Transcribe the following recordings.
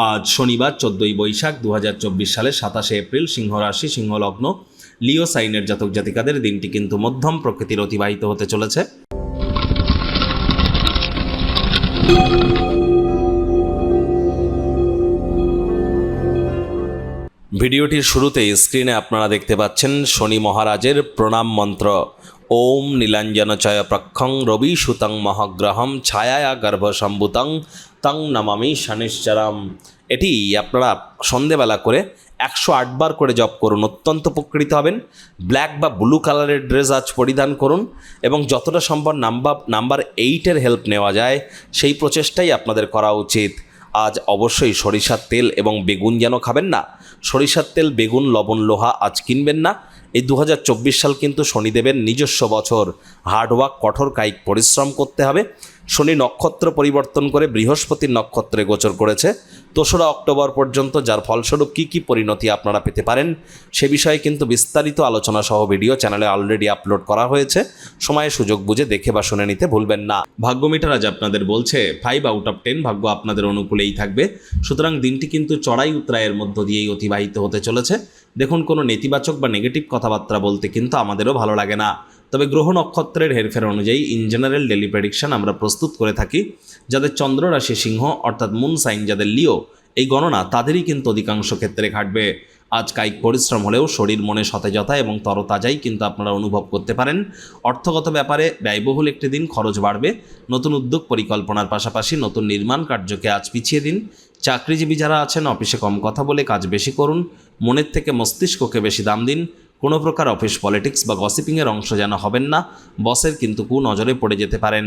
আজ শনিবার 14ই বৈশাখ 2024 সালের 27শে এপ্রিল, সিংহ রাশি, সিংহ লগ্ন, লিও সাইনের জাতক জাতিকাদের দিনটি কিন্তু মধ্যম প্রকৃতির অতিবাহিত হতে চলেছে। ভিডিওটির শুরুতেই স্ক্রিনে আপনারা দেখতে পাচ্ছেন শনি মহারাজের প্রণাম মন্ত্র। ওম নীলাঞ্জনচয় প্রক্ষং রবি সুতং মহাগ্রহম ছায়া গর্ভসম্ভূতং তং নমামি শনিশ্চরম। এটি আপনারা সন্ধেবেলা করে 108 বার করে জপ করুন, অত্যন্ত উপকৃত হবেন। ব্ল্যাক বা ব্লু কালারের ড্রেস আজ পরিধান করুন এবং যতটা সম্ভব নাম্বার 8-এর হেল্প নেওয়া যায় সেই প্রচেষ্টাই আপনাদের করা উচিত। আজ অবশ্যই সরিষার তেল এবং বেগুন যেন খাবেন না। সরিষার তেল, বেগুন, লবণ, লোহা আজ কিনবেন না। এই 2024 সাল কিন্তু শনিদেবের নিজস্ব বছর। হার্ডওয়ার্ক, কঠোর কায়িক পরিশ্রম করতে হবে। শনি নক্ষত্র পরিবর্তন করে বৃহস্পতির নক্ষত্রে গোচর করেছে 2রা অক্টোবর পর্যন্ত, যার ফলস্বরূপ কী কী পরিণতি আপনারা পেতে পারেন সে বিষয়ে কিন্তু বিস্তারিত আলোচনা সহ ভিডিও চ্যানেলে অলরেডি আপলোড করা হয়েছে। সময়ে সুযোগ বুঝে দেখে বা শুনে নিতে ভুলবেন না। ভাগ্য মিটার আজ আপনাদের বলছে 5/10 ভাগ্য আপনাদের অনুকূলেই থাকবে। সুতরাং দিনটি কিন্তু চড়াই উতরাইয়ের মধ্য দিয়েই অতিবাহিত হতে চলেছে। দেখুন, কোনো নেতিবাচক বা নেগেটিভ কথাবার্তা বলতে কিন্তু আমাদেরও ভালো লাগে না, তবে গ্রহ নক্ষত্রের হেরফের অনুযায়ী ইন জেনারেল ডেলি প্রেডিকশন আমরা প্রস্তুত করে থাকি। যাদের চন্দ্র রাশি সিংহ অর্থাৎ মুন সাইন, যাদের লিও, এই গণনা তাদেরই কিন্তু অধিকাংশ ক্ষেত্রে খাটবে। আজ কায়িক পরিশ্রম হলেও শরীর মনে সতেজতা এবং তরতাজাই কিন্তু আপনারা অনুভব করতে পারেন। অর্থগত ব্যাপারে ব্যয়বহুল একটি দিন, খরচ বাড়বে। নতুন উদ্যোগ পরিকল্পনার পাশাপাশি নতুন নির্মাণ কার্যকে আজ পিছিয়ে দিন। চাকরিজীবী যারা আছেন অফিসে কম কথা বলে কাজ বেশি করুন। মনের থেকে মস্তিষ্ককে বেশি দাম দিন। কোনো প্রকার অফিস পলিটিক্স বা গসিপিংয়ের অংশ যেন হবেন না। বসের কিন্তু কুনজরে পড়ে যেতে পারেন।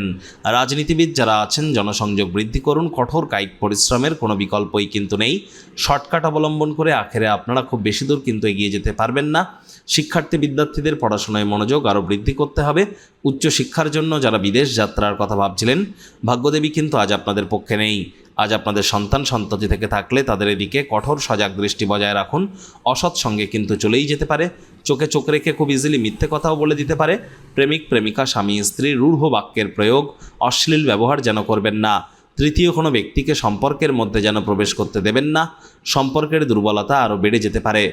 রাজনীতিবিদ যারা আছেন জনসংযোগ বৃদ্ধি করুন। কঠোর কায়িক পরিশ্রমের কোনো বিকল্পই কিন্তু নেই। শর্টকাট অবলম্বন করে আখেরে আপনারা খুব বেশি দূর কিন্তু এগিয়ে যেতে পারবেন না। শিক্ষার্থী বিদ্যার্থীদের পড়াশোনায় মনোযোগ আরও বৃদ্ধি করতে হবে। উচ্চশিক্ষার জন্য যারা বিদেশ যাত্রার কথা ভাবছিলেন, ভাগ্যদেবী কিন্তু আজ আপনাদের পক্ষে নেই। আজ আপনাদের সন্তান সন্ততি থেকে থাকলে তাদের এদিকে কঠোর সজাগ দৃষ্টি বজায় রাখুন। অসৎ সঙ্গে কিন্তু চলেই যেতে পারে। চোখে চোখ রেখে খুব ইজিলি মিথ্যে কথাও বলে দিতে পারে। প্রেমিক প্রেমিকা, স্বামী স্ত্রী রূঢ় বাক্যের প্রয়োগ, অশ্লীল ব্যবহার যেন করবেন না। তৃতীয় কোনো ব্যক্তিকে সম্পর্কের মধ্যে যেন প্রবেশ করতে দেবেন না। সম্পর্কের দুর্বলতা আরও বেড়ে যেতে পারে।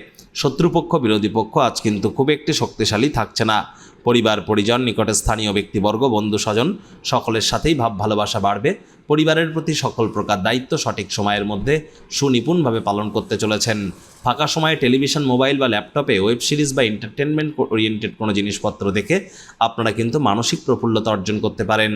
শত্রুপক্ষ, বিরোধী পক্ষ আজ কিন্তু খুব একটি শক্তিশালী থাকছে না। পরিবার পরিজন, নিকটে স্থানীয় ব্যক্তিবর্গ, বন্ধু স্বজন সকলের সাথেই ভাব ভালোবাসা বাড়বে। পরিবারের প্রতি সকল প্রকার দায়িত্ব সঠিক সময়ের মধ্যে সুনিপুণভাবে পালন করতে চলেছেন। ফাঁকা সময়ে টেলিভিশন, মোবাইল বা ল্যাপটপে ওয়েব সিরিজ বা এন্টারটেনমেন্ট ওরিয়েন্টেড কোনো জিনিসপত্র দেখে আপনারা কিন্তু মানসিক প্রফুল্লতা অর্জন করতে পারেন।